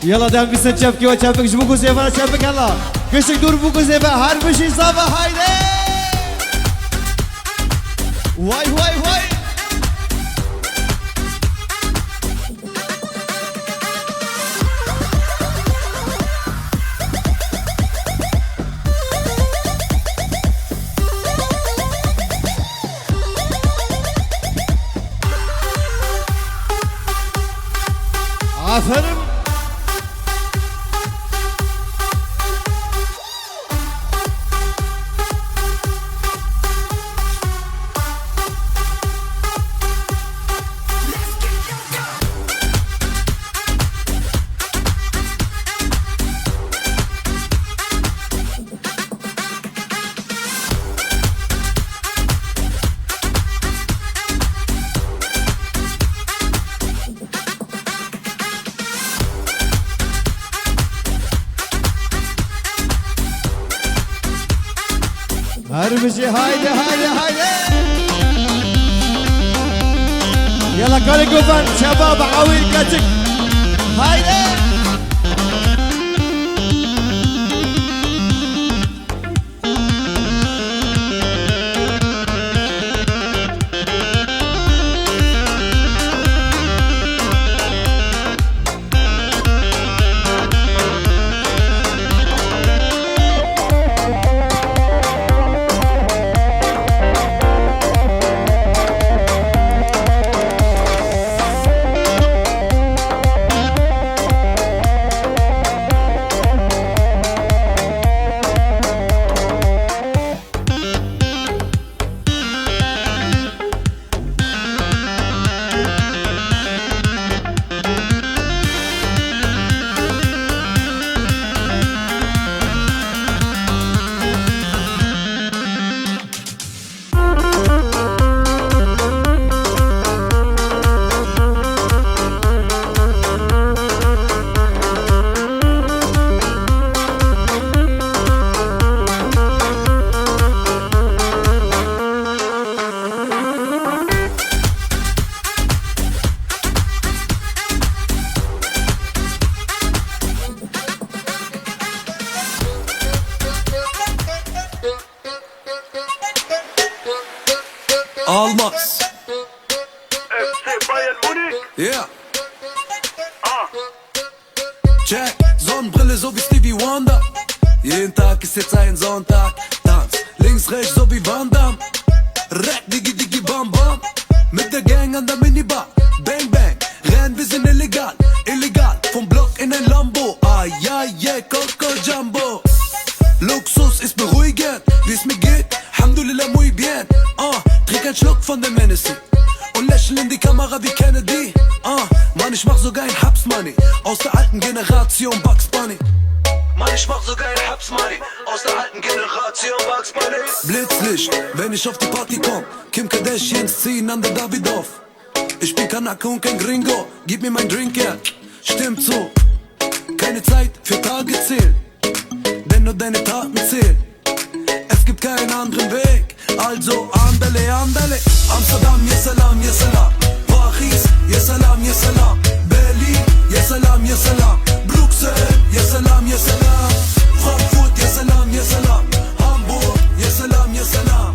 يلا دام بيسن شبكي وشبك جبوكو سيفا شبك هلا كشك دور بوكو سيفا هربشي صافا هايدي واي واي واي عفرم هربشي هايدي هايدي هايدي يلا كولي قفن شباب عويل كتك هايدي Almaz. FC Bayern Munich. Yeah. Check, Sonnenbrille so wie Stevie Wonder. Jeden Tag ist jetzt ein Sonntag. Tanz, links, rechts so wie Van Damme. Rap, digi, digi, bam, bam. Mit der Gang an der Minibar. Bang, bang, rennen, wir sind illegal. Illegal, vom Block in ein Lambo. Ah, ja, yeah, Coco Jumbo. Luxus ist beruhigend, wie es mir geht. Alhamdulillah, muy bien. Trink einen Schluck von dem Hennessy und lächeln in die Kamera wie Kennedy. Mann, ich mach sogar ein Haps Money aus der alten Generation Bugs Bunny. Mann, ich mach sogar ein Haps Money aus der alten Generation Bugs Bunny. Blitzlicht, wenn ich auf die Party komm. Kim Kardashians ziehen an der Davidoff. Ich bin Kanake und kein Gringo. Gib mir mein Drink her, stimmt so. Keine Zeit für Tage zählen, denn nur deine Taten zählen. Es gibt keinen anderen Weg, also andale, andale. Amsterdam, ya salam, ya salam. Paris, ya salam, ya salam. Berlin, ya salam, ya salam. Bruxelles, ya salam, ya salam. Frankfurt, ya salam, ya salam. Hamburg, ya salam, ya salam.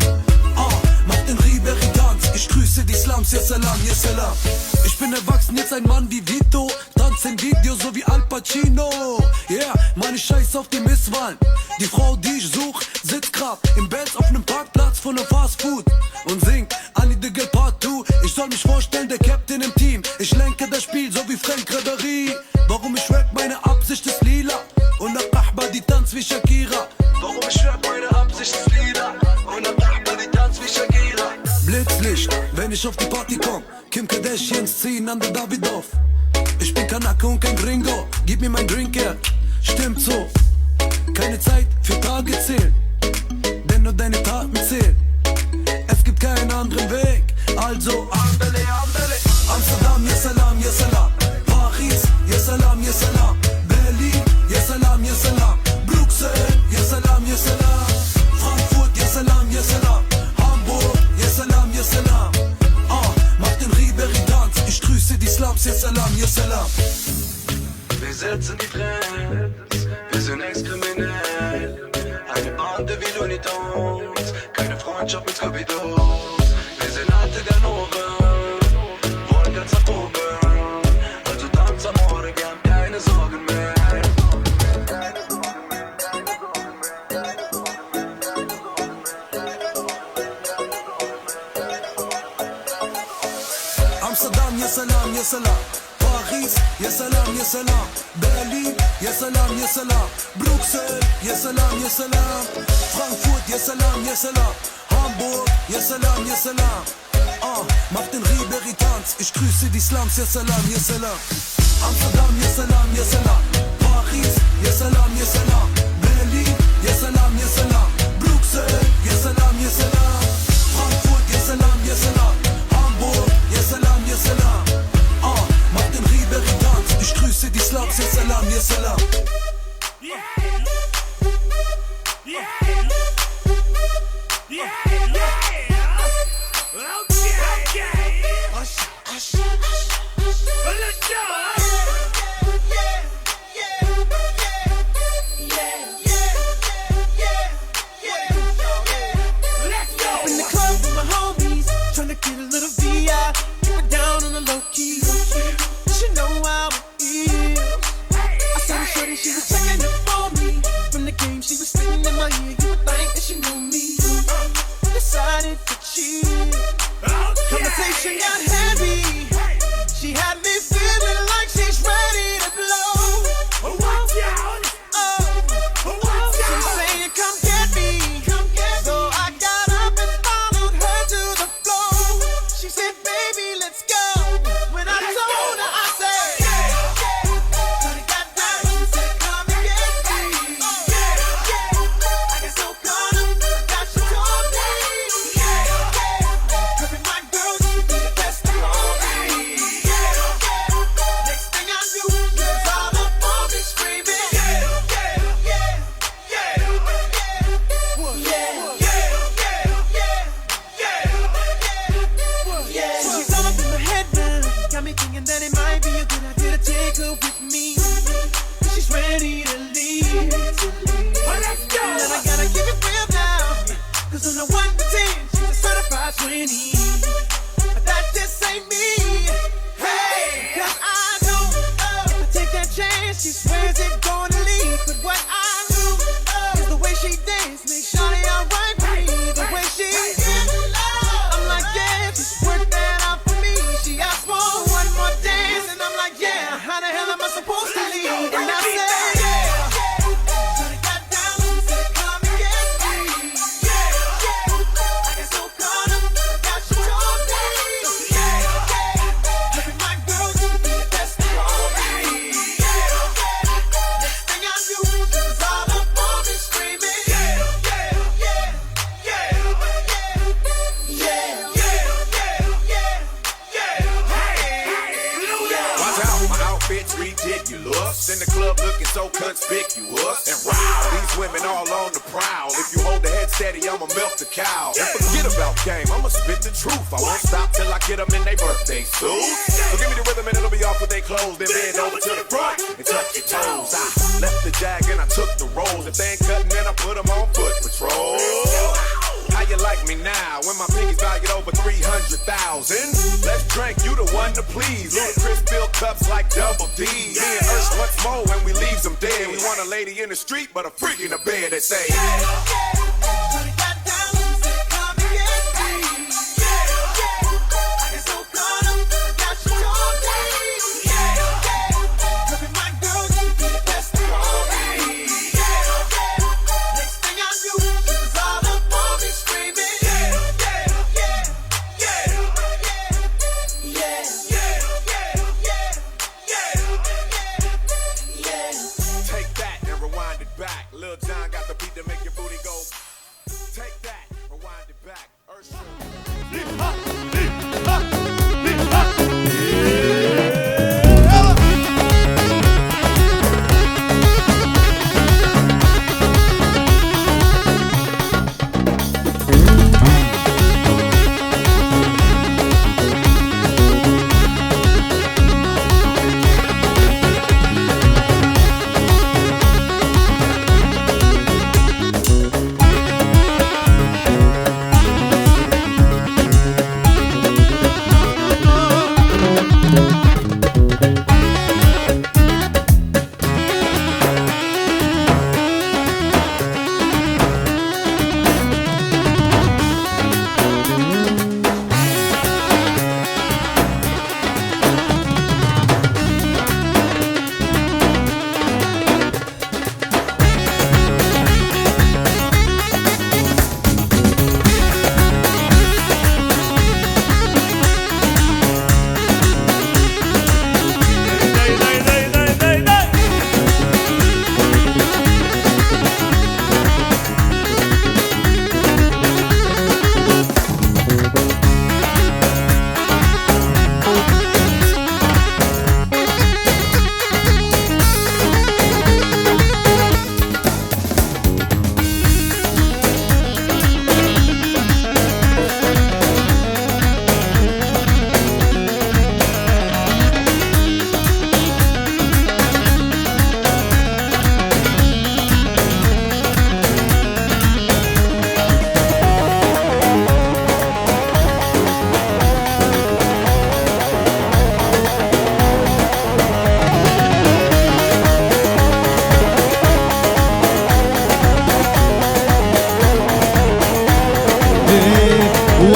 Mach den Ribery-Tanz, ich grüße die Slums, ya salam, ya salam. Ich bin erwachsen, jetzt ein Mann wie Vito. Tanz im Video so wie Al Pacino. Yeah, Mann, ich scheiß auf die Misswahlen. Die Frau, die ich such, sitzt grad im Benz auf nem Parkplatz voller Fast Food und singt I Need the Girl Part 2. Ich soll mich vorstellen, der Captain im Team. Ich lenke das Spiel so wie Frank Ribery. Warum ich rap, meine Absicht ist lila. Und nach Ahba die tanzt wie Shakira. Warum ich rap, meine Absicht ist lila. Und nach Ahba die tanzt wie Shakira. Blitzlicht, wenn ich auf die Party komm. Kim Kardashians ziehen an der Davidoff. Ich bin Kanake und kein Gringo. Gib mir mein Drink her, stimmt so. Keine Zeit für Tage zählen, denn nur deine Taten zählen. Es gibt keinen anderen Weg, also andale, andale. Amsterdam, ya salam, ya salam. Paris, ya salam, ya salam. Berlin, ya salam, ya salam. Bruxelles, ya salam, ya salam. Frankfurt, ya salam, ya salam. Hamburg, ya salam, ya salam. Mach den Ribery-Tanz, ich grüße die Slums, ya salam, ya salam. Wir setzen die Kante wie Looney Tunes. Keine Freundschaft mit Scooby-Doos. Wir sind alte Ganoven, wollen ganz nach oben. Also tanz am Morgen, wir haben keine Sorgen mehr. Amsterdam, ya salam, ya salam. Paris, ya salam, ya salam. Berlin, ya salam, ya salam. Bruxelles, ya salam, ya salam. Frankfurt, ya salam, ya salam. Hamburg, ya salam, ya salam. Mach den Ribéry-Tanz, ich grüße die Slums, ya salam, ya salam. Amsterdam, ya salam, ya salam. Paris, ya salam, ya salam. Berlin, ya salam, ya salam. Bruxelles, ya salam, ya salam. Frankfurt, ya salam, ya salam. Hamburg, ya salam, ya salam. Mach den Ribéry-Tanz, ich grüße die Slums, ya salam, ya salam. In the club looking so conspicuous. And wow, these women all on the prowl. If you hold the head steady, I'ma milk the cow. And forget about game, I'ma spit the truth. I won't stop till I get them in their birthday suits. So give me the rhythm and it'll be off with their clothes. Then bend over to the front and touch your toes. I left the jag and I took the rolls. If they ain't cutting, then I put them on foot patrol. How you like me now when my pinky's valued over 300,000? Let's drink, you the one to please. Ludacris fill cups like Double D. Me and Ursh once more when we leaves them dead. We want a lady in the street, but a freak in the bed that say Lil Jon got the beat to make your booty go.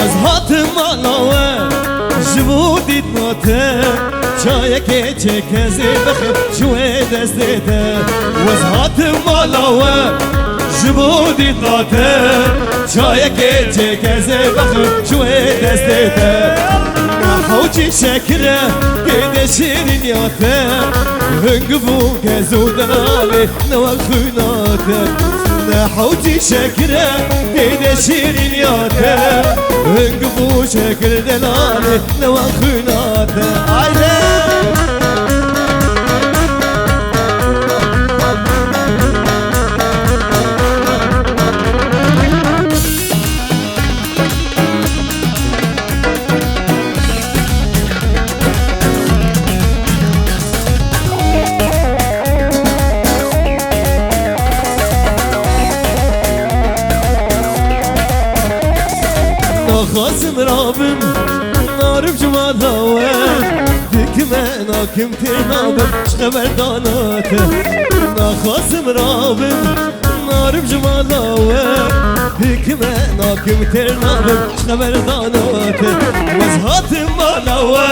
وزهات مالاوه جبودي تناته شايك چکزی بخیر شوی دستته وزهات مالاوه جبودی تناته شايك چکزی بخیر شوی دستته نحوچی شکره دیده شیرین یاته هنگفو گزودن آلی نوال خوناته نحوچی شکره دیده شیرین یاته هنگفو شکر دلالی نوال خوناته آیده خاسم رابم نارم جمالاوه دکمه ناکم ترنابم شخبر داناته نخاسم رابم نارم جمالاوه دکمه ناکم ترنابم شخبر داناته وزهاتم مالاوه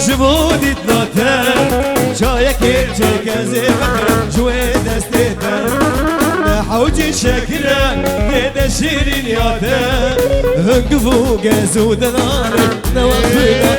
جبودی تناته شایک چکزی بکرم جوی دستیته حوجي شكرا نيدا شيرين ياته هنقفو قاسو دناري نوافينا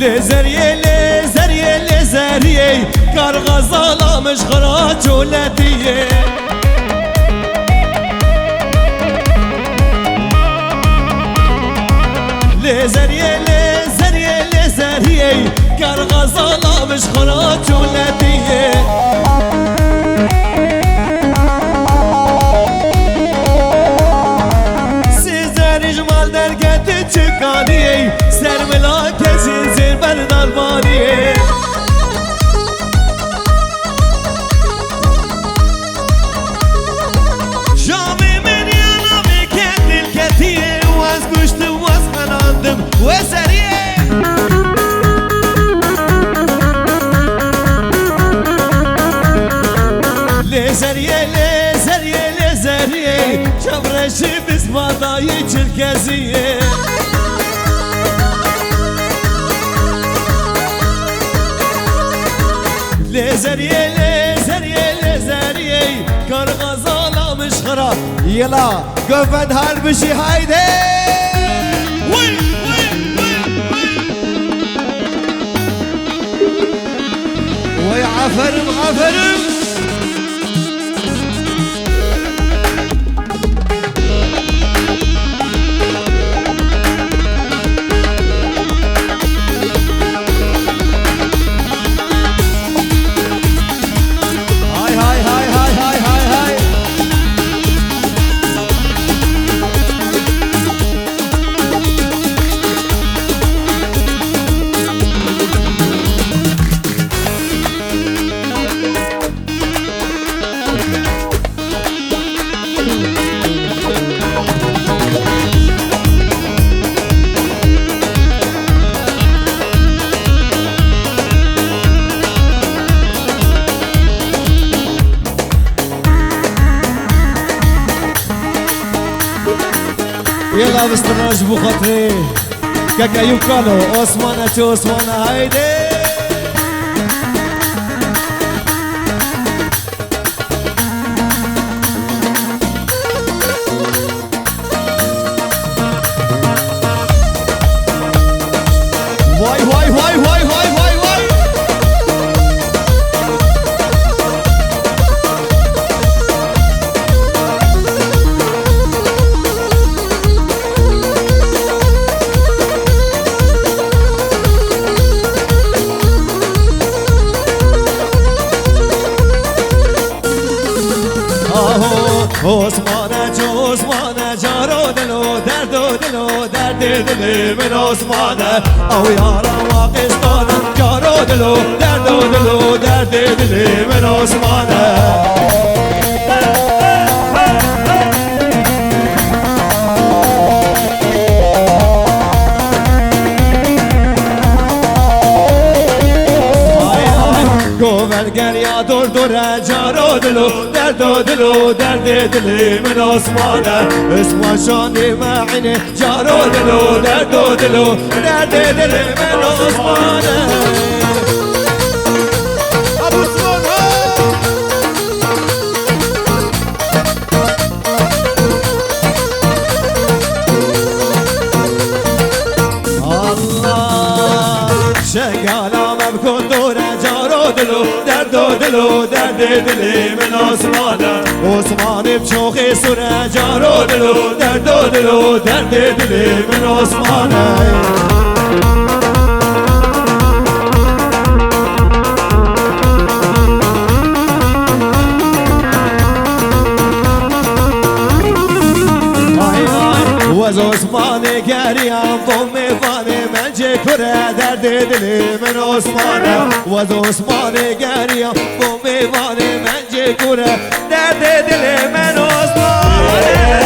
لزريه لزريه لزريه كار غزالة مش غراج ولادية لزريه لزريه لزريه كار غزالة مش غراج ولادية سيزاري جمال درقة تشكالية سر ملاكة زنزير برد البانية وسريع لزرية لزرية لزرية شبرش بسباطايج الكازية لزرية لزرية لزرية كار غزالة مش خراب يلا قفن هالبشي هايدي عفرم عفرم هاي هاي هاي هاي هاي هاي هاي يلا باستمرار جبو خاطري كاكا يوكالو عثمانة تو عثمانة هايدي واي واي واي واي واي واي واي عثمانه جو عثمانه جارو دلو درد دل من عثمانه او یارم واقعستانم جارو دلو درد دل من عثمانه دلو درد دلو درد دلی من عثمانه عثمان شانی معینه جارو دلو درد دلو درد دلی من عثمانه ابو عثمان الله شغالام بکن دوره جارو دلو درد دلو درد دلی من عثمانه عثمان بچوخی سوره جارو دلو درد دلو درد دلی من عثمانه وز عثمان گریم بوم وانه من چه کره درد دلی من عثمانه وز عثمان گریم بوم وانه من چه کره درد دلی من عثمانه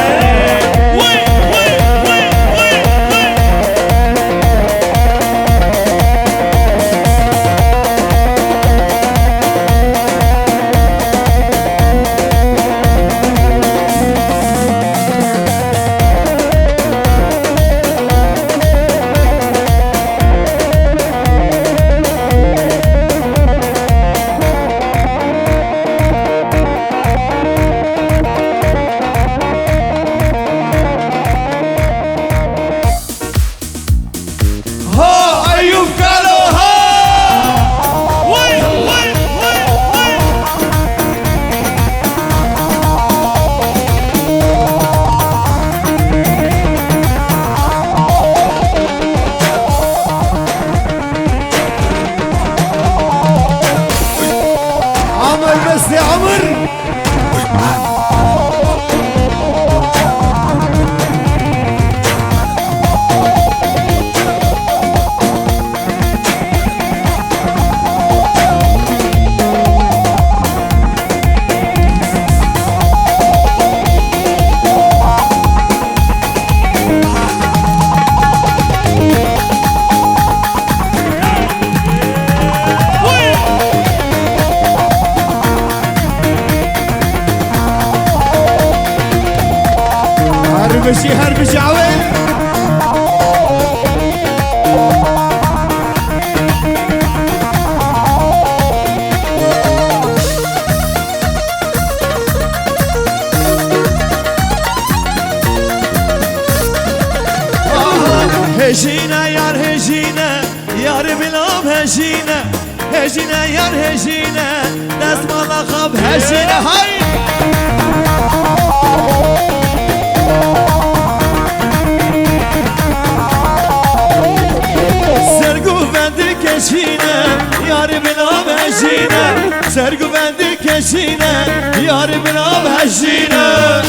هربشي عوين هجينا يار هجينا يار بلام هجينا هجينا يار هجينا دست مالا خب هجينا هاي yar binam hejine sergu bendi keşine yar binam hejine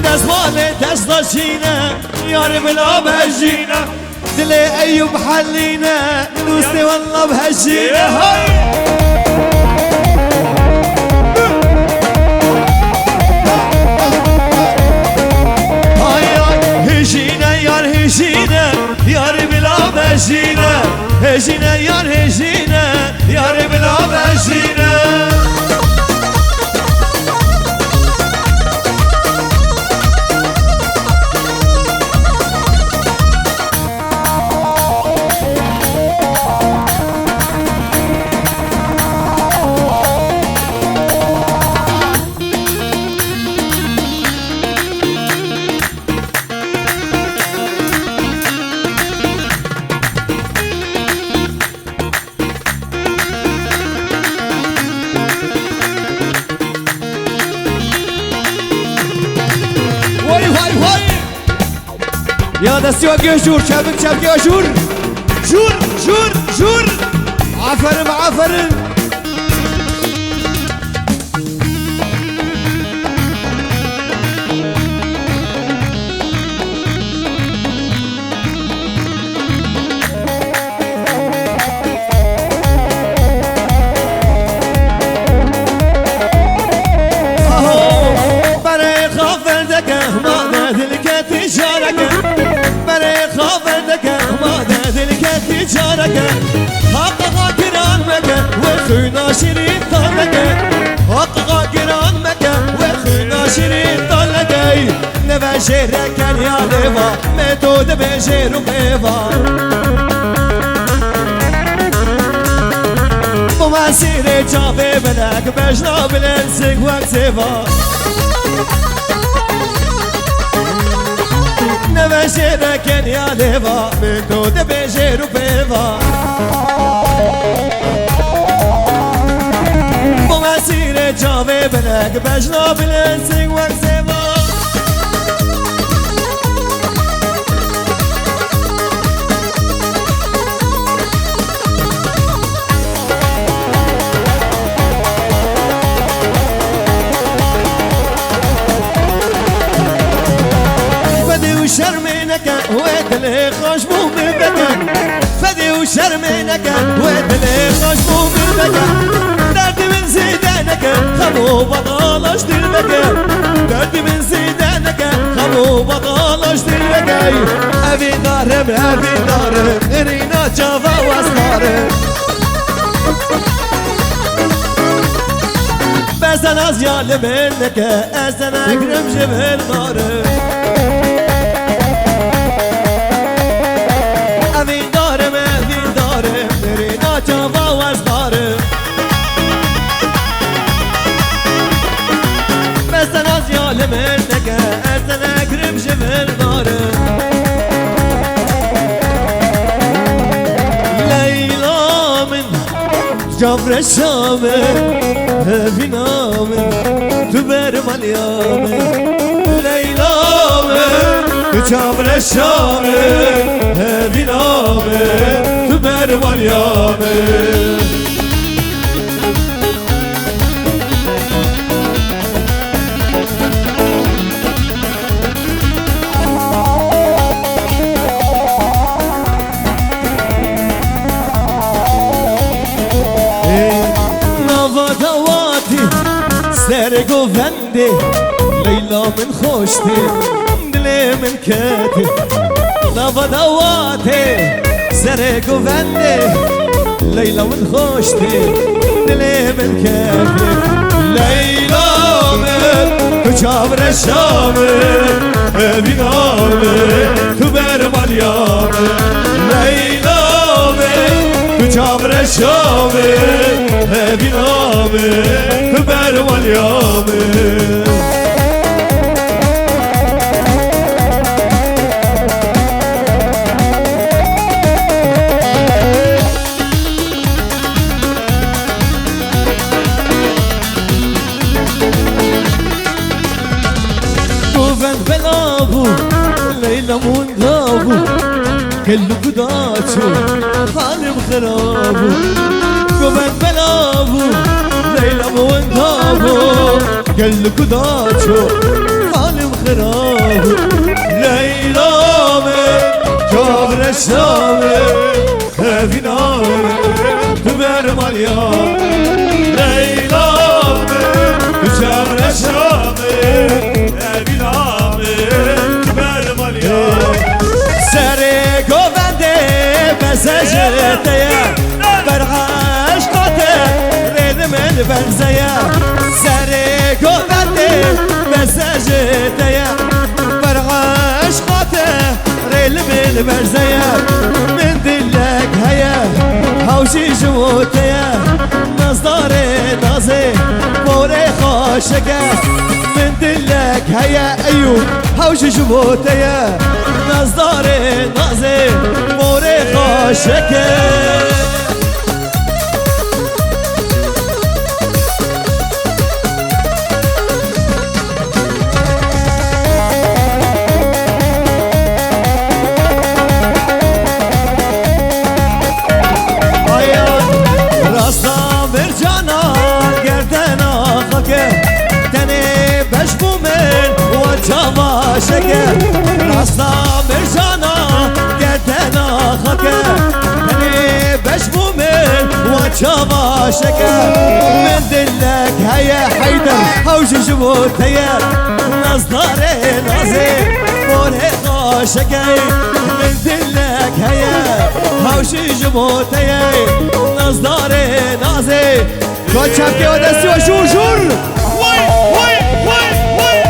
dezvane dezdaşine yar binam hejine dile Eyyub halline nusti vallah hejine hay هجينا هجينا يار هجينا يار بلا هجينا يا دستي وقع جور شابك شابك يا جور جور جور جور عفرم عفرم برای خافر دکه شركة حقها كران مكة وخينا شريط طلقة حقها كران مكة وخينا شريط طلقة نبا شركة يا ليفا ميتود بشير وقيفا ومسيري جابي بلك بجنا بالانسك وكسيفا نبشرك يا ليفا من دود بشير وبيفا ومسيري جابي بلك بجنا بالانسك وكسيفا شرمينك ويدلي خشبو من بكا فدي وشرمينك ويدلي خشبو من بكا دردي من زيدانك خلو بطالش دلبكا دردي من زيدانك خلو بطالش دلبكا أبي دارم رينا جافا واسمارم بزن از یال منك ازن اكرم جبهل دارم أبي دارم رينا جافا واسمارم بزن از یال منك ازن اكرم جبهل دارم ليلى من جبر الشام فينا من تبر مليام ليلى من جبر الشام فينا من تبر مليام سر گوونده لیلا من خوشته دل من کته نوا دواته سر گوونده لیلا من خوشته دل من کته لیلا من تو چابر شامه بینامه تو برمالیامه لیلا من تو چابر شامه بینامه تو برمالیامه ليلى منغابو كله قداتو حالم خرابو قمت بلابو ليلى منغابو كله قداتو حالم خرابو ليلى من جابر الشام في نار تبر مليان ليلى من جابر الشام في نار سری گوونده بزجته بر عشقته رید من بنزیه سری گوونده بزجته بر عشقته رید من بنزیه من دلک هیا حوشی جوته نزدار نازه بوره خوشگه من دلك هيا أيوب حوش جبوته يا نزدار نازي موري خوشكه راستا برجانا گردنا خاكه بشبو من وجهما شكر راستا مرجانا قدنا خكر يعني بشبو من وجهما شكر من دلك هيا حيدر حوش جبوت هيا نصدار نازي موري شكر من دلك هيا حوش جبوت جموتي نصداري نازي كل شبكي ودستي وشوشور وي وي وي وي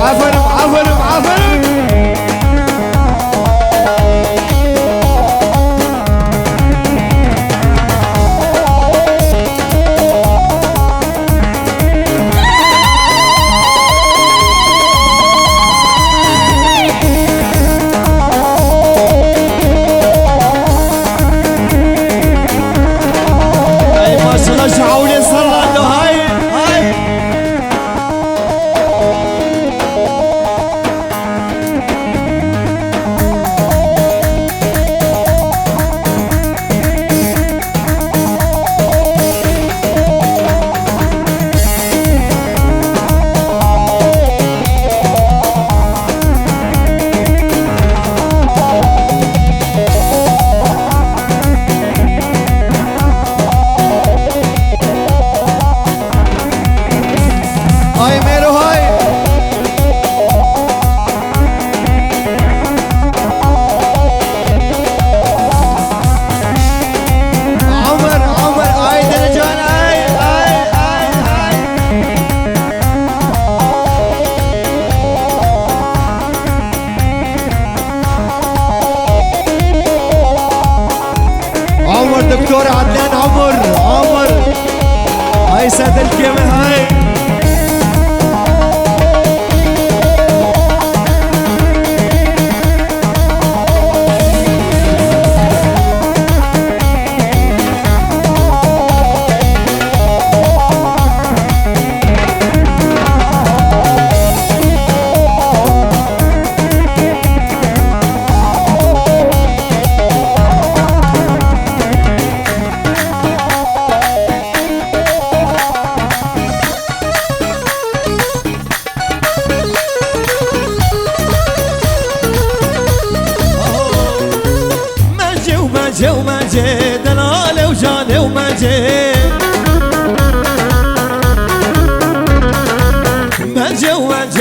عفرم عفرم عفرم اي ما شاء الله شعولي صار عنده هاي هاي ميرو هاي عمر عمر هاي درجان هاي عمر دكتور عدنان عمر هاي سد الكيمة هاي ومجي دلالي وجاني ومجي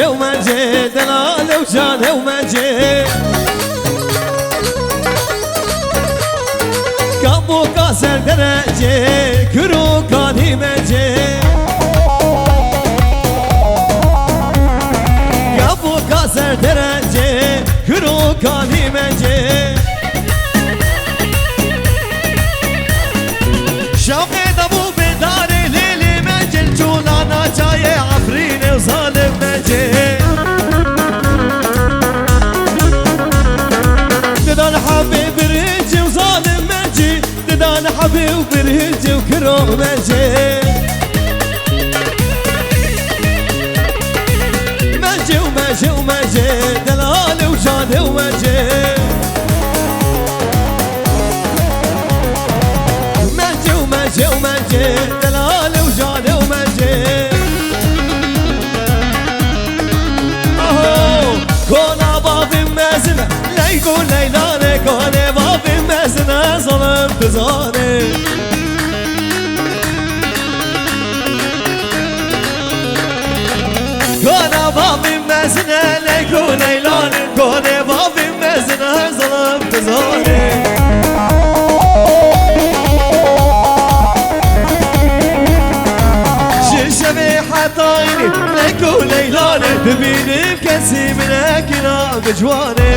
ومجي دلالي وجاني ومجي كابو كاسر درجي كرو كاني مجي كابو كاسر درجي كرو كاني مجي شوقي دبو بداري ليلي مجل جولانا جاي عفريني وظالم مجي ددان حبيب ريجي وظالم مجي ددان حبيب ريجي وكرو مجي ومجي دلالي وجاني ومجي ومجي دلالي وجاني ومجي كونا بابي مزنة لا يقول ليلاني كوني بابي مزنة ظلم تزاني كونا بابي مزنة لا يقول ليلاني كوني بابي مزنة ظلم تزاني حطايني ليكو ليلاني تبيني بكسي من اكنا بجواني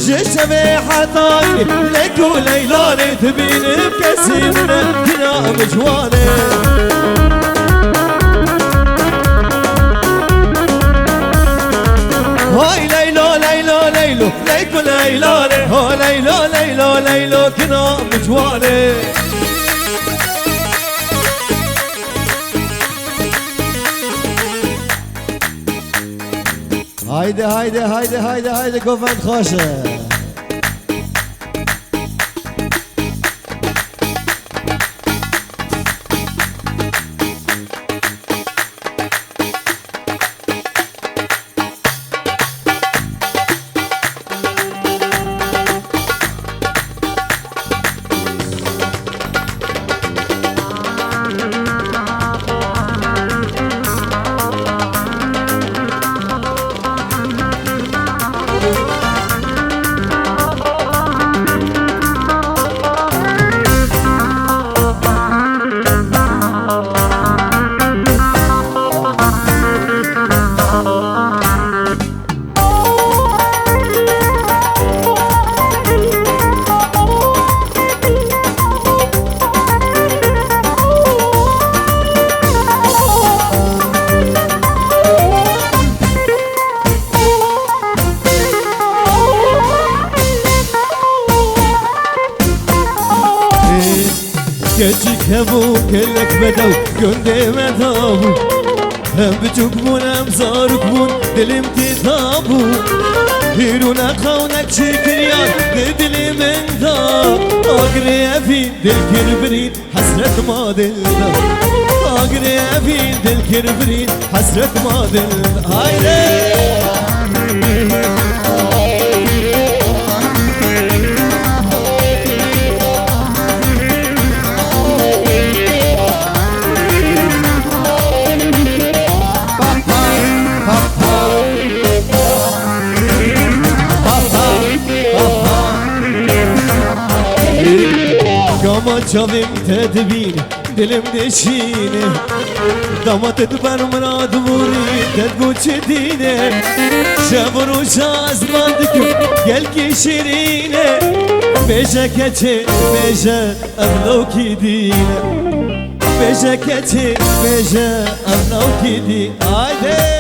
شبي حطايني ليكو ليلاني تبيني بكسي من اكنا بجواني هاي ليلو ليلو ليلو ليكو ليلاني هو ليلو ليلو ليلو كنا مجواني هايدي قفن خوشه هبو كلك بدو قندي مدابو هم بچوك بون هم زارك بون دلم تتابو هيرونا خونك شكريان دلي من دا اقري افين دل كربرين حسرت ما دل دا اقري افين دل كربرين حسرت ما دل دا هايدي Kama çavim tedbini dilim deşine Dama tedber mrad vuri tedgu çedine Şevru şazmandıkım gel ki şirine Beje keçe beje evlav ki dine Beje keçe beje evlav ki dine Haydi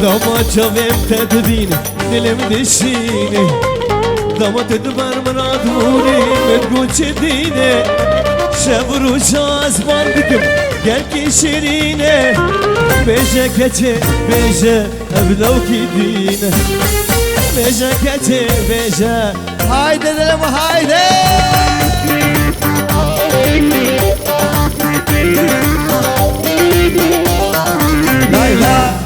Dama çavim tedbini dilim deşine Dama tedber mrad vuri medgu çedine Şevru şazmandıkım gel ki şirine Beje keçe beje evlav ki dine Beje keçe beje Haydi dedim haydi Layla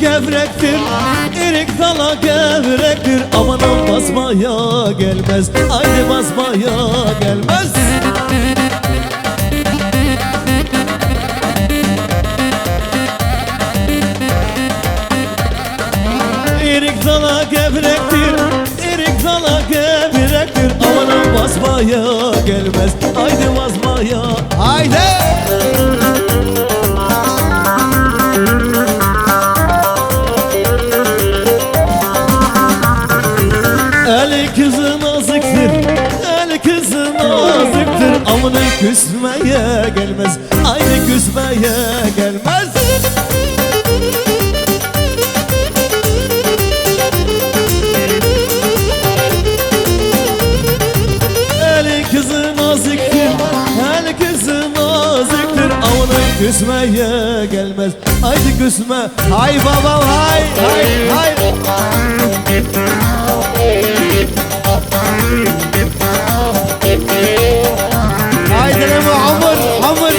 gevrektir, erik dala gevrektir Amanın basmaya gelmez, haydi basmaya gelmez Erik dala gevrektir, erik dala gevrektir Amanın basmaya gelmez, haydi basmaya, haydi El kızı nazıktır, el kızı nazıktır Amına küsmeye gelmez, aynı küsmeye gelmez El kızı nazıktır, el kızı nazıktır Amına küsmeye gelmez, haydi küsme Hay babam hay, hay, hay Haydi lema Amr, Amr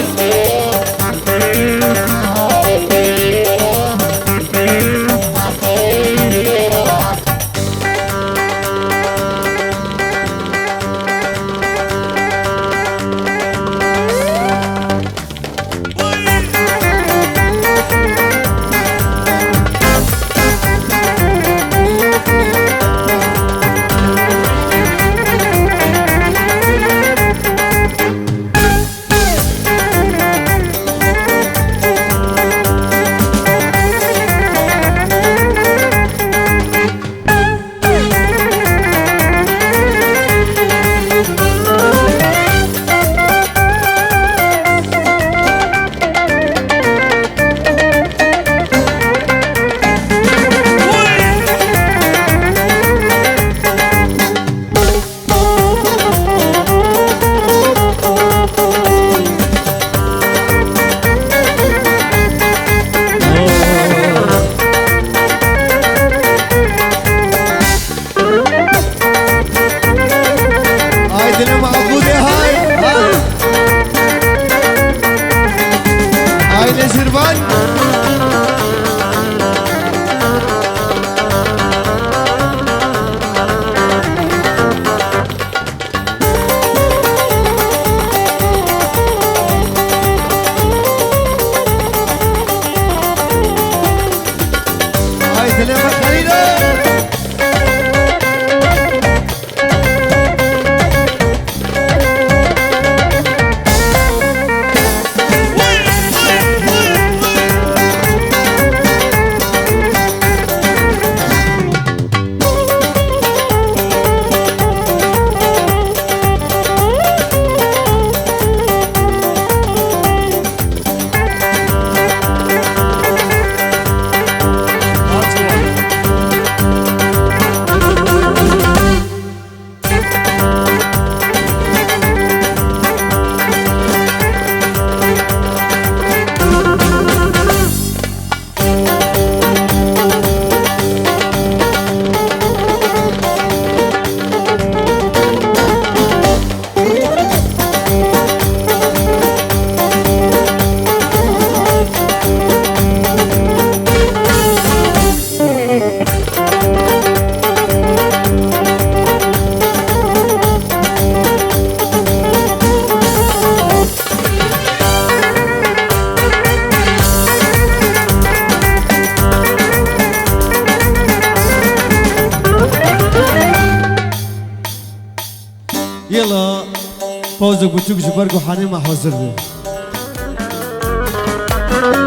پازو بوتوک جبرگ و حنیم حاضر بی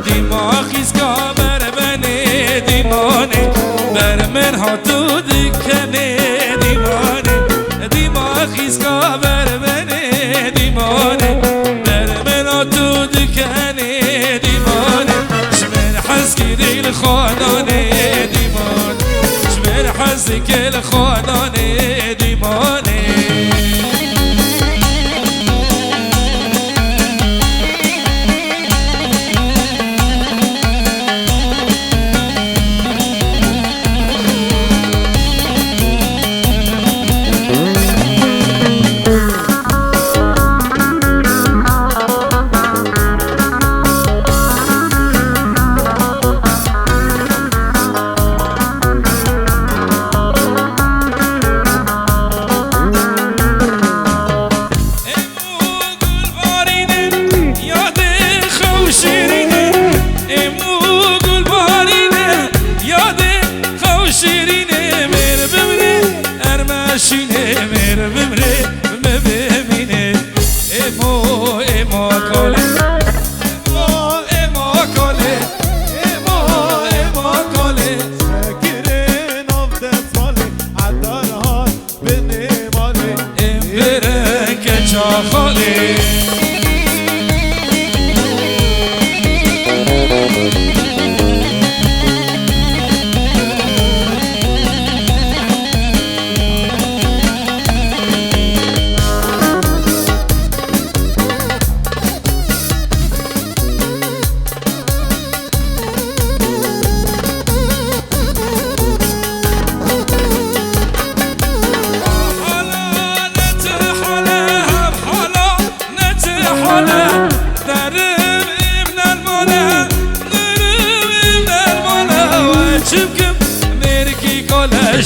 دماغیز که بر بنه دیمانه بر من هاتو دکنه دیمانه دماغیز که بر بنه دیمانه بر من هاتو دکنه دیمانه شمر حزکی دیل خانانه دیمانه شمر حزکی خانانه دیمانه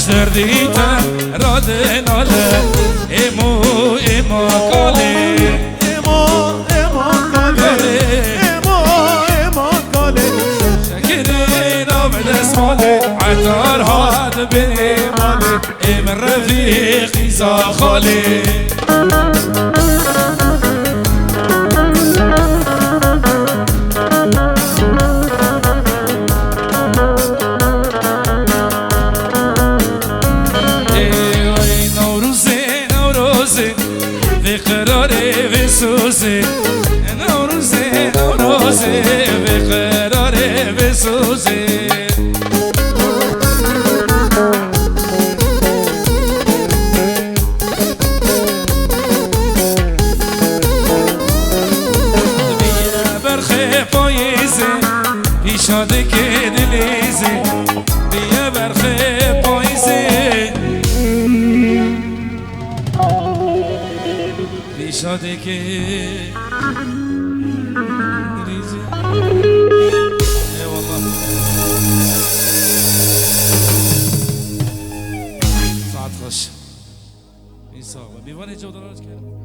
دردیتا راده ناله ایمو ایمو کاله ایما کاله ایما کاله شکرین آب دستماله عطار هاد به ماله ایم رفیقی زاخاله نوروزه نوروزه به قراره بسوزه بیا برخه پاییزه پیشاده که دلیزه بیا برخه پاییزه پیشاده که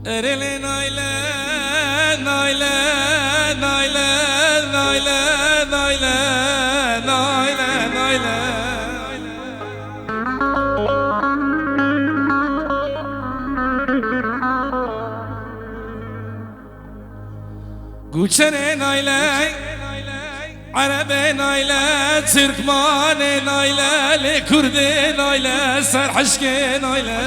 ارلی نایله نایله نایله نایله نایله نایله نایله گوچه نایله عرب نایله ترکمان نایله لکرد نایله سرحشک نایله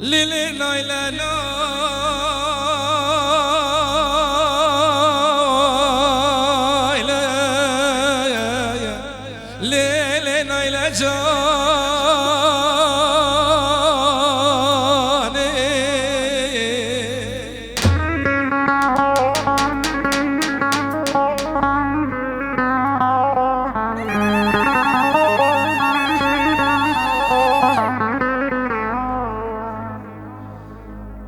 لیلی نایله نایله لیلی نایله جانه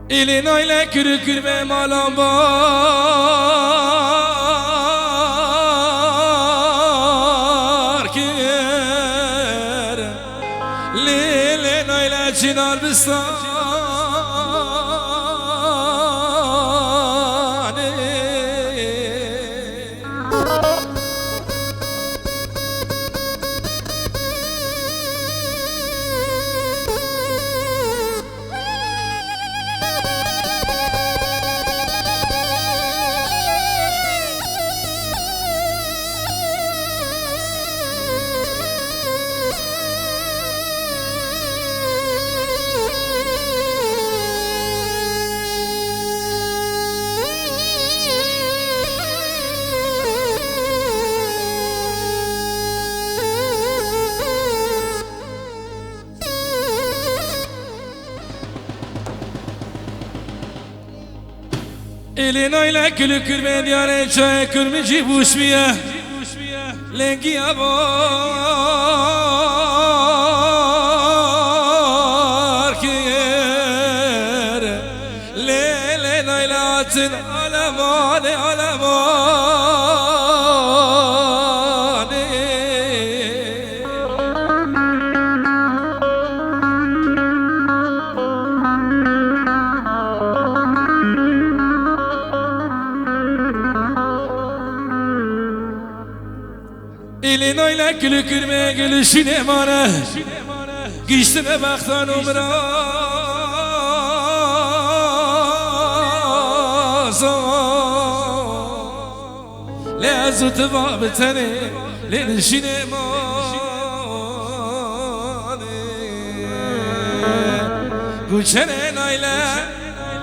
ایلی نایله کرو کر به مالان بار کر لیلی نایله چینار بستانه إلينا إلى كل كربان دياري شاي كرمي جيبوش بيه لنقي أبار كير ليلنا إلى عتن علماني إلينا إلى كل كرمي قل شنمانه قشتنا بختان ومرازا لا زوت بابتني لين شنمانه قوشنا نايلة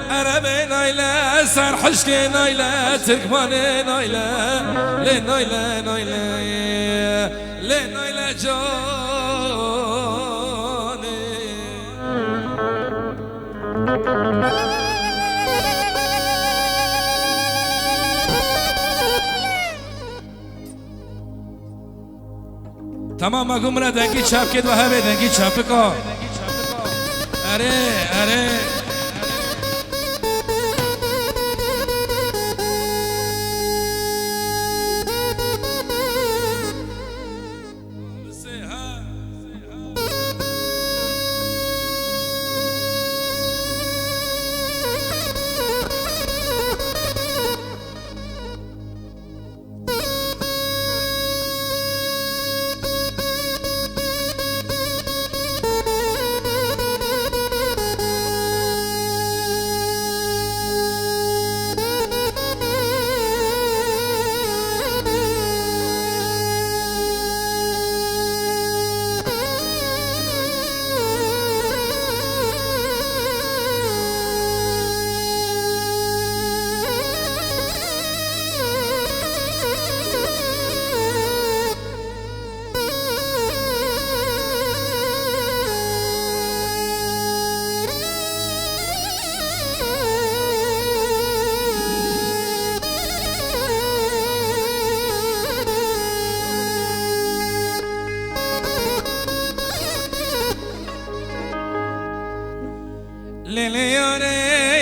عربي نايلة سرحشكي نايلة تركماني نايلة لين نايلة نايلة لين نايلة جاني تمام اگه مرا دنگی چاپ کد و همه دنگی چاپ کن اره اره ليلي ياري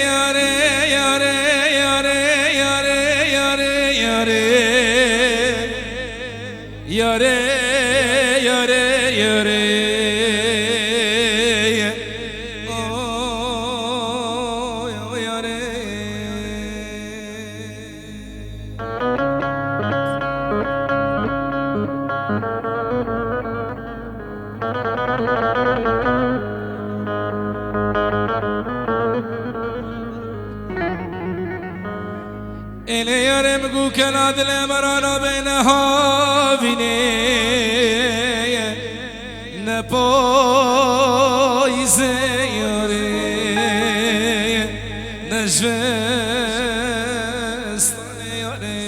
ياري ياري ياري ياري ياري ياري ياري ياري ياري إلي ياري مقو كناد لمرانا بينها فيني نبويز ياري نجفستان ياري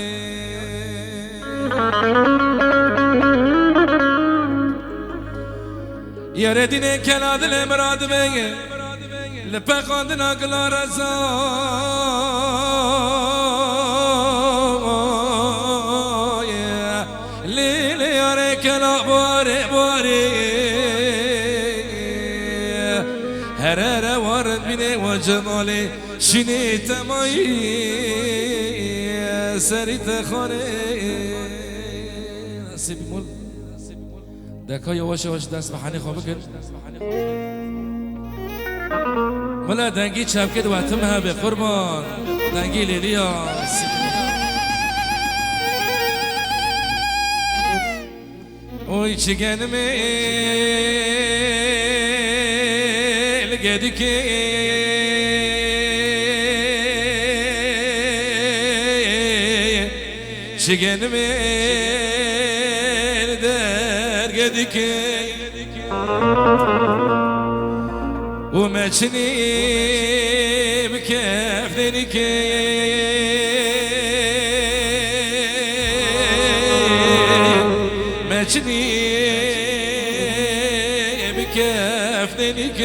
ياري ديني كناد لمراد بيني لبقاندنا قلا رزان هرارة وارد بني وجمالي شني تماي سريت خاني نصيبي مول دكا يواش يواش دست بحاني خواه بکن ملا دنگی چپ کد وقتمها به قربان دنگی لیلیا اوی چگنمه لقدك شقن من دار قدك وما تشني بكاف دينك ما تشني بكاف دينك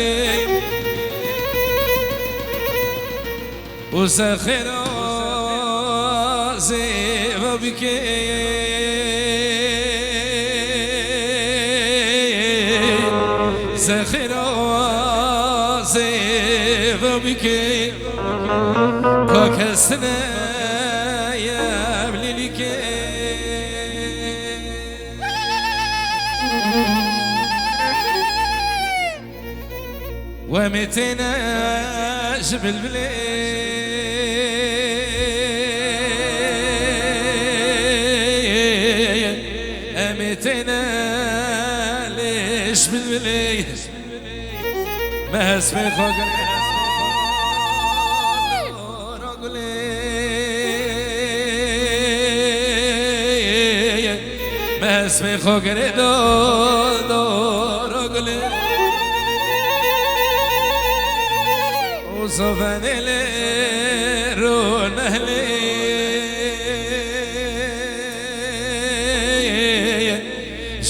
وسخرا زيب بكي زخيرا زيب بكي كاكسنا يا بليلكي ومتنا جبل بلي أمتنا ليش بالبلي ما اسمي خاقر ما اسمي خاقر دور رجلي وصفن لي رون أهلي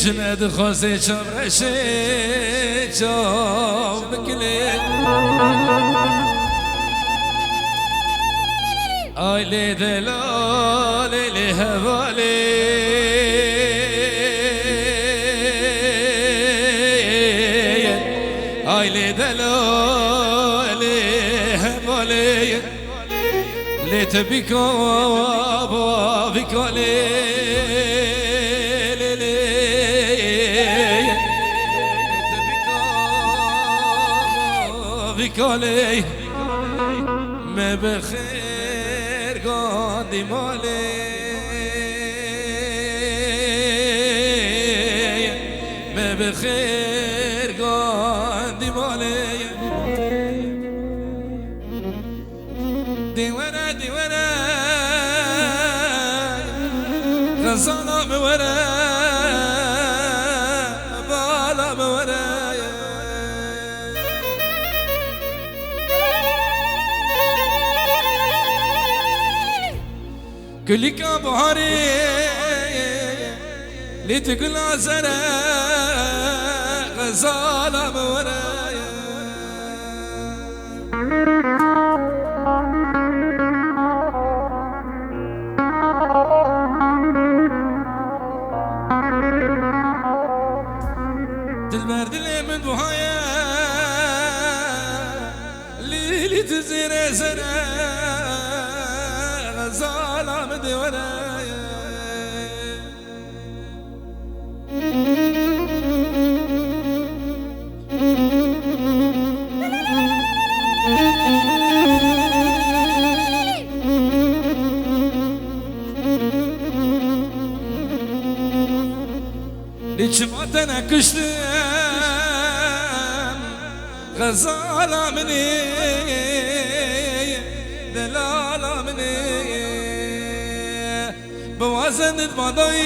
جناد خوزي شمرشي شوف بكلي آي لي دلالي لي هوالي آي لي دلالي هوالي لي تبيكو بابيكو لي بكالي ما بخير قاندي مالي ما بخير قاندي مالي ديوانا ديوانا غزالة مورا بالا مورا كلك بهاري لتقول عزرا غزالة مورايا البرد اللي من بهايا ليلي تزير زرا غزالة من ورايا ليش ما تنكشتم غزالة مني دلالة مني بوازن الماضي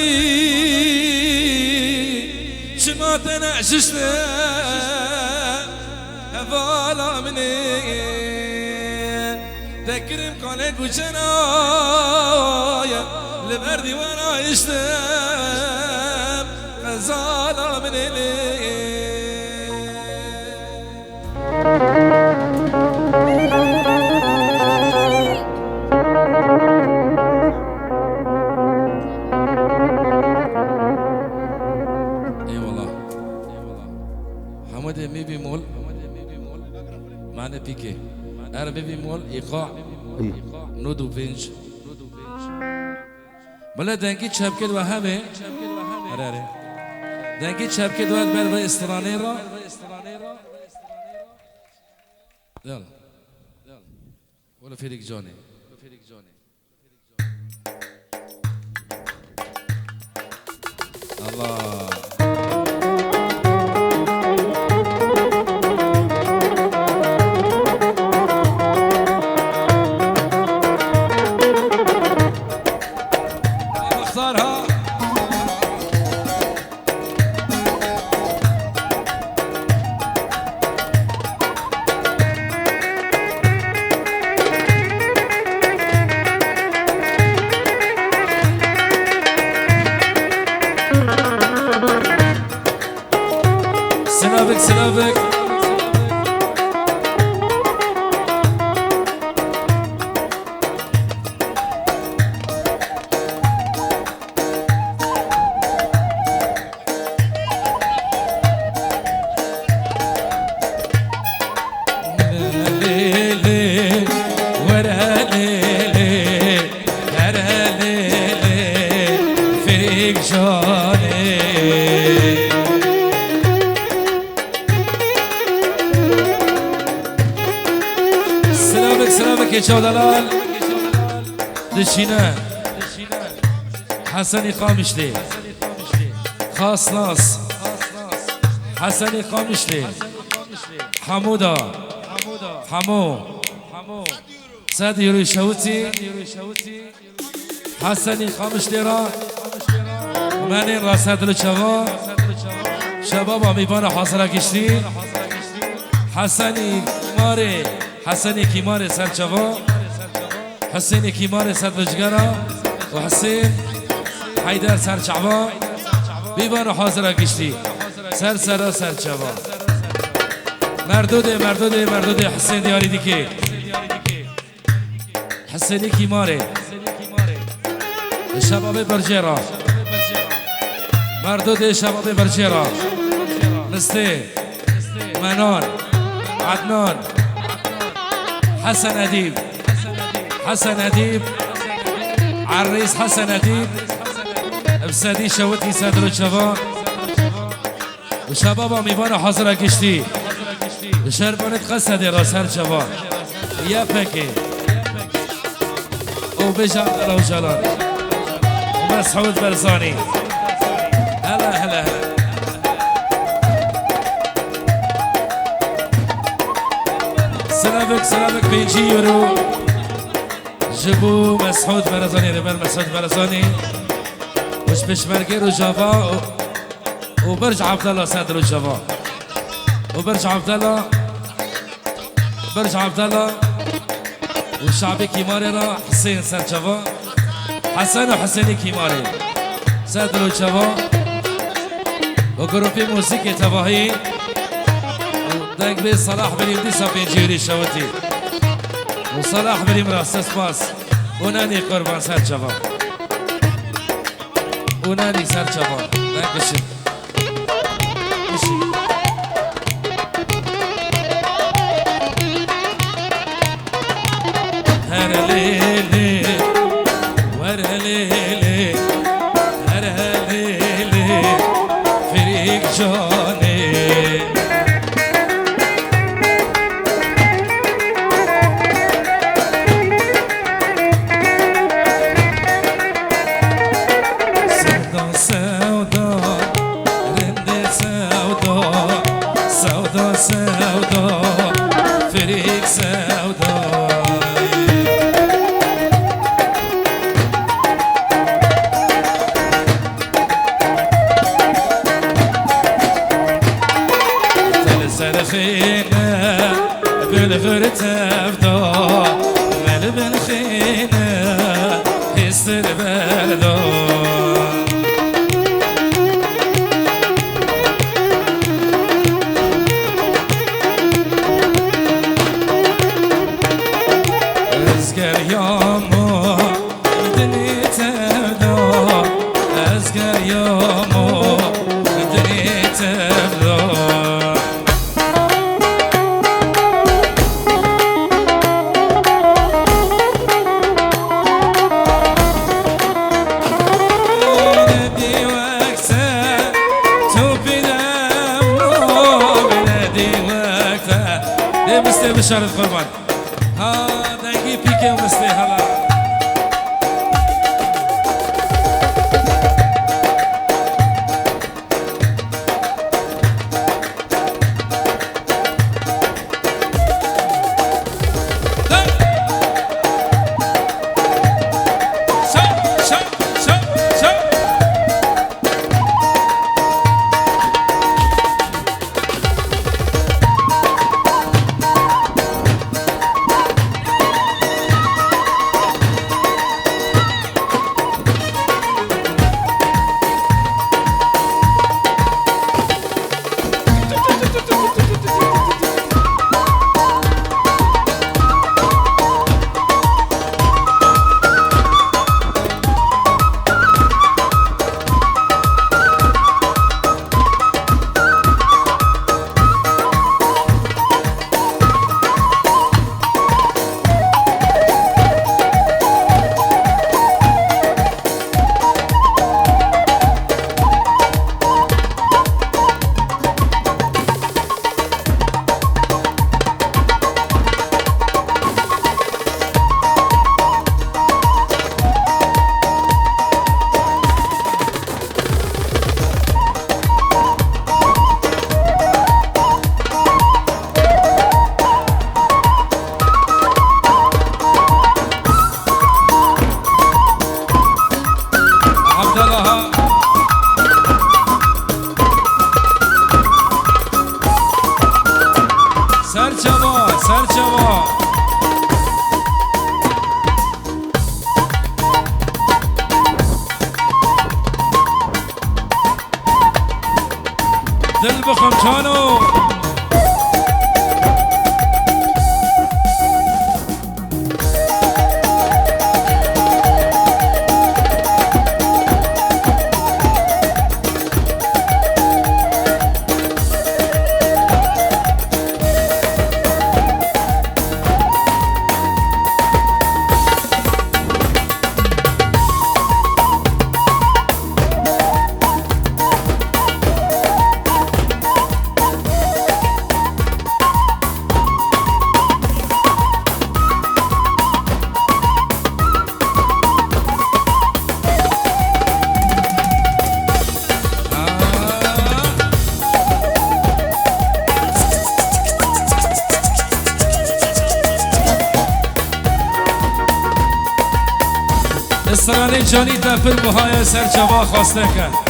شما تنعششتم هفالة مني تكرم قالك وشنايا لبردي وانا يشتم غزالة مني مي بيمول معنا بيكي أنا مي بيمول إيقاع نودو بينج بلا دنگی چپ کد و همه آره دنگی چپ کد و بر استرانه را يلا ولا فيريك جوني الله سلامك که چودلال دشینه حسنی قامشلی خاص ناس حسنی قامشلی حمودا حمو 100 یورو شوتی حسنی قامشلی را من این را صدر شباب میبان حاضر کشتی حسنی کیمار سرچوا حسینی کیمار صدرجگرا و حسین حیدر سرچوا بیبان حاضر کشتی سرچوا مردود حسین دیاری دیگه حسینی کیماره شباب برجرا مردود شباب برجرا مسته منان عدنان حسن ادیب عريس حسن ادیب بسادی شوتی صدر و شباب و شباب میوان حاضر کشتی شربانت قصد را سر شباب یا فکر او بجان را جلال مسعود برزانی هلا سلامك 5 يورو جبو مسعود برزاني ربال مسعود برزاني وش بشمرقير وجافا وبرج عبد الله صدر وجافا وبرج عبد الله والشعبي كيماري را حسين سر جافا حسن وحسيني كيماري صدر وجافا وجروبي موسيقى تباهي دنگ به صلاح بریم دیسا 5 یوری شوتی و صلاح بریم راست باس اونانی قربان سر جوان اونانی سر جوان دنگ بشید هر لیلی ور لیلی هر لیلی فریق جانه بشارت قربان ها دنگی پیکه و مسته حالا چوا سر چوا دل بخم چانو سرانه جانی دفر بهای سر چوا خواسته کرد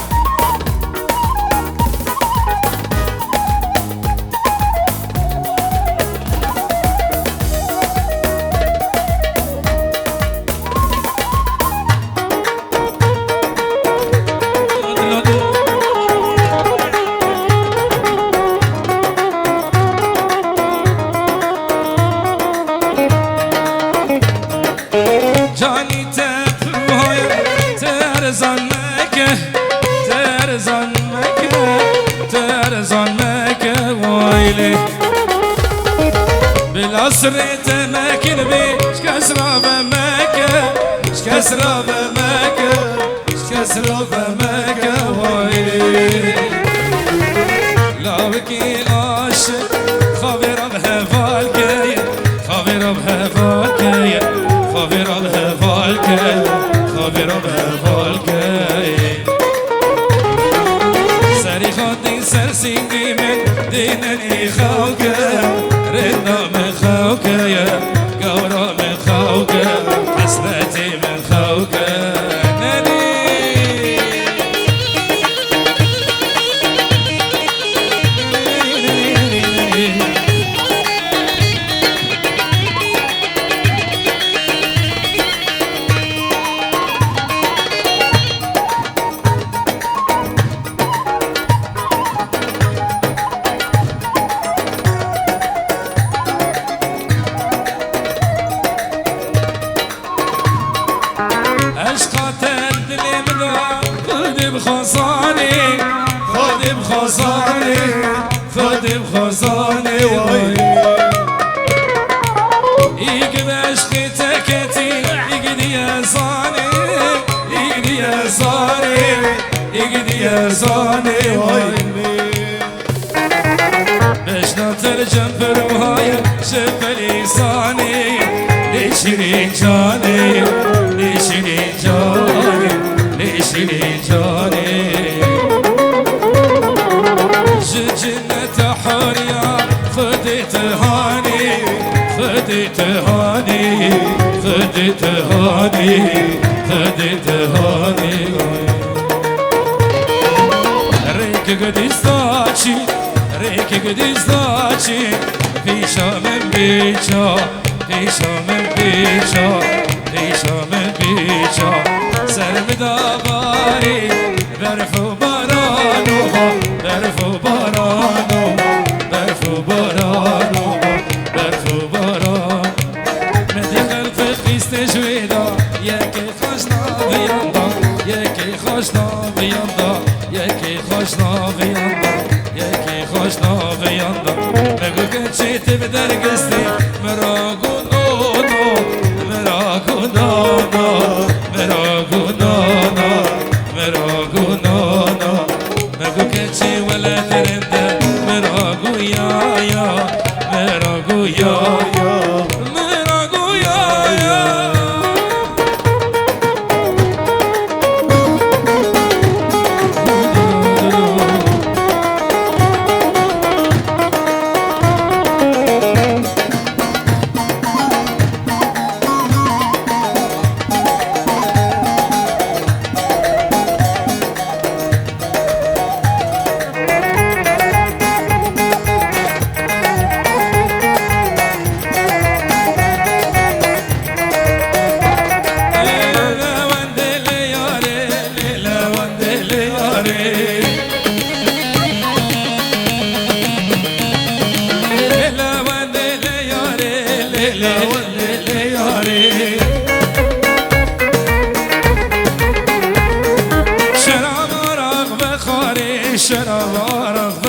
بالعصريت ماكن بي شكسرة بمكة شكسرة بمكة شكسرة بمكة ويلي لا بكي عاشق خبر بهفالكي خبر بهفالكي خبر بهفالكي خبر بهفالكي سري خدي سرسينجي من دينني خوكة ردنا من خوكة يا قورة من خوكة حسرتي من خوكة خود بخزاني وي يقب عشقي تكتي يقدي يا صاني يقدي يا صاني يقدي يا صاني وي باش نترجم برمهاي شف لساني ليشري جاني ليشري جاني ليشري جاني جنة حوريا خديت هاني خديت هاني خديت هاني خديت هاني ريك قدي ستاتشي ريك قدي ستاتشي بيشا من بيشا بيشا من بيشا بيشا من بيشا سلم داباري برفو بارانو برفو بارانو برفو بارانو برفو باران مدخل في قيس تجويدا ياكي خشنا بياندا ياكي خشنا بياندا ياكي خشنا بياندا ياكي خشنا بياندا مگو كنشي تبدر قستي مراغو نونو مراغو نونو مراغو نونو مراغو نونو مگو كنشي ولا ترند مراغو يا يا مراغو يا يا مراغو يا يا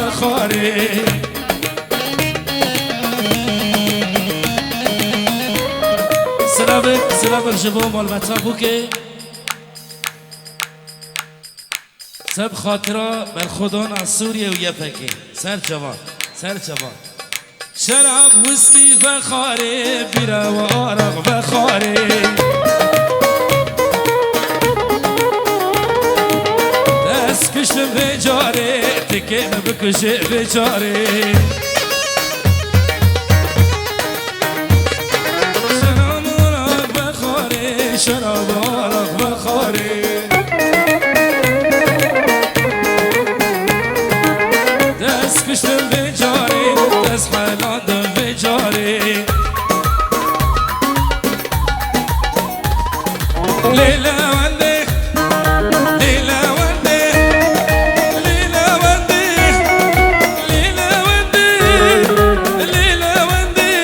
خاري سلام الجبو مال مطابوكي سب خاطره بر خودان از سوریه و یپکی سر جوان شراب وسکی و خاره بیره و آرق و خاره دست کشم به جاره تکیم بکشه به جاره شراب آرق و خاره دست کشتم به جاره دست حلاندم به جاره لیلا ونده لیلا ونده لیلا ونده لیلا ونده لیلا ونده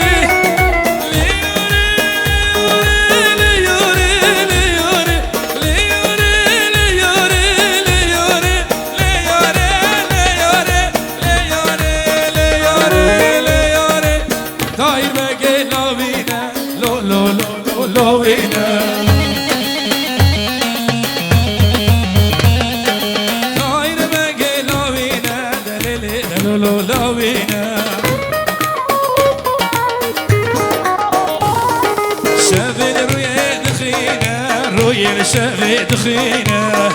شبه دخينه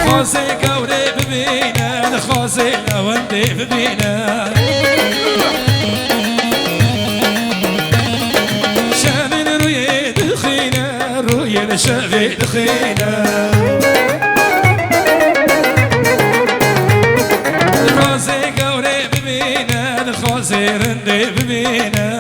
خازي قوري ببينه خازي لوندي ببينه شبه روي دخينه روي شبه دخينه خازي قوري ببينه خازي رندي ببينه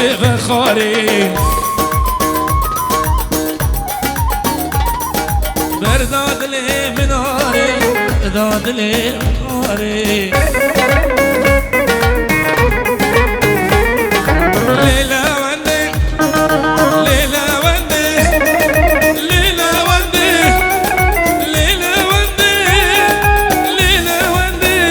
جيب خاري برداد لي مناري داد لي مناري ليلى وندي ليلى وندي ليلى وندي ليلى وندي ليلى وندي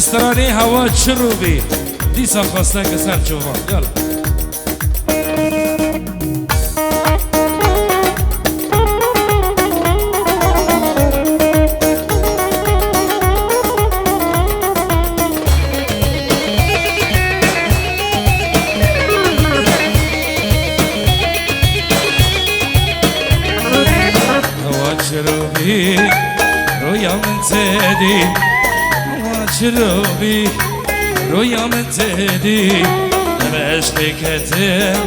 استراني هوا تشربي دي سخوستك سر جوان يلا هوا تشربي رويا من تدي شروبي رويا من تهدي بشقي كتر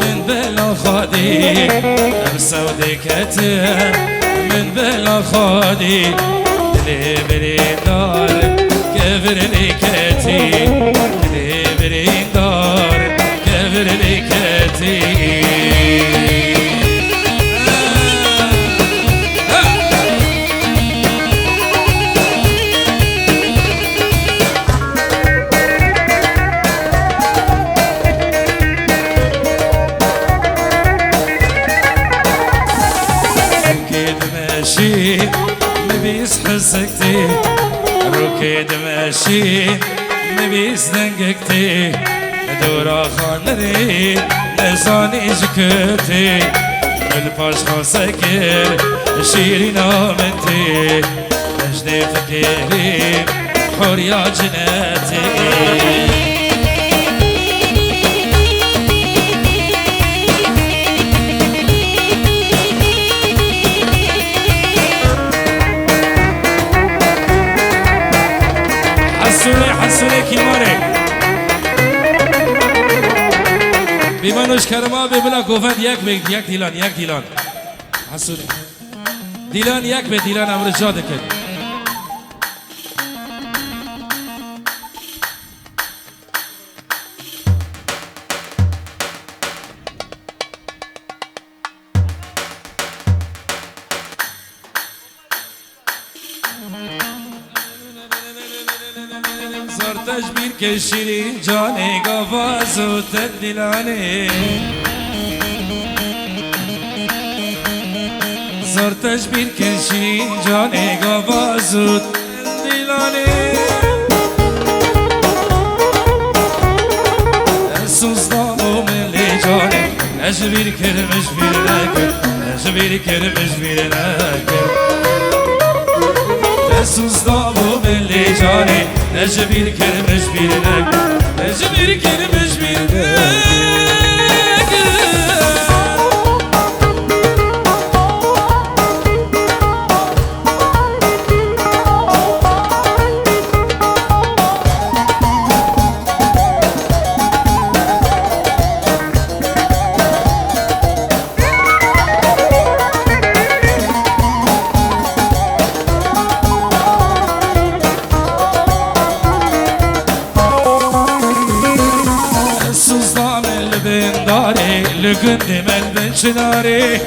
من بلا خادي بسودي كتر من بلا خادي لي برين دار كفر لي كتي لي برين دار كفر لي كتي تی روکی دمشین مبیز دنگکتی دورا خانری نزانی جکتی من پاش خاصه کر شیرین آمنتی نجد فکری حوریا جنتی حسونه کیماره بیمانوش کرما ببلا گوفند یک دیلان حسونه دیلان یک به دیلان امر جاده کرد زار تجبیر که شیرین جانه گواز و تدیلانه زار تجبیر که شیرین جانه گواز و تدیلانه سوزدان و ملی جانه اجبیر کرمش بیر نکر اجبیر کرمش بیر نکر سوزدان و ملی جانه نجبیر کرمش بیر نکر نجبیر کرمش بیر نکر لقدم البنشناري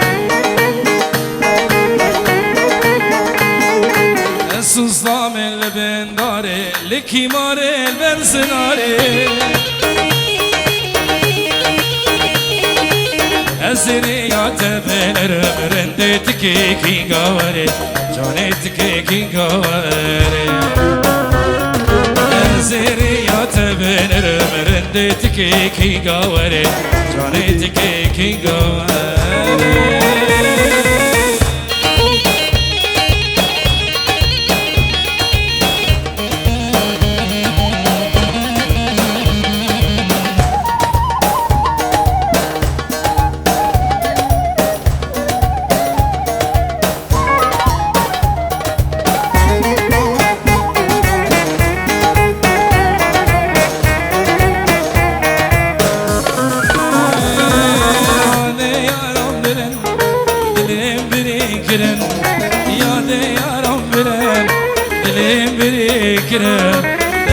الصصام البنداري لكيماري البنسناري الزريات بنرم رندتك كي قواري جانتك كي قواري الزريات بنرم رندتك كي قواري جانتك كي قواري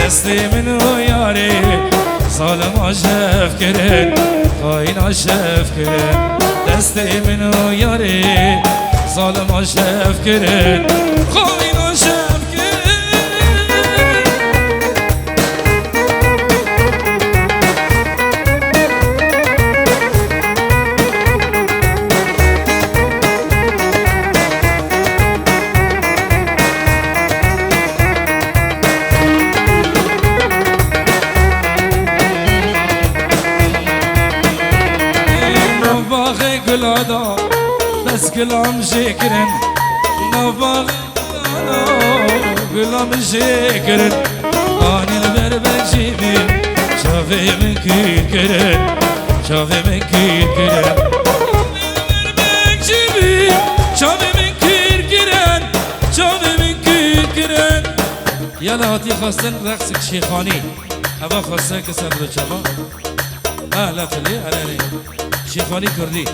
دستی منو یاری ظالم عشف کرد خاین عشف کرد دستی منو یاری ظالم عشف کرد خاین عشف کرد گلادا بس گلام شکرن نواغ گلام شکرن آنیل بر بجیبی شافی من کیر کرن شافی من کیر کرن بر بجیبی شافی من کیر کرن شافی من کیر کرن یالا هاتی خواستن رقص شیخانی هوا خواسته که سر رو چما لا فلی علانی شیخانی کردی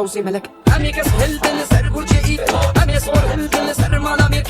صوصي ملك. أمي كس هلدن سر برجي إيد أمي صور هلدن سر مالا ميك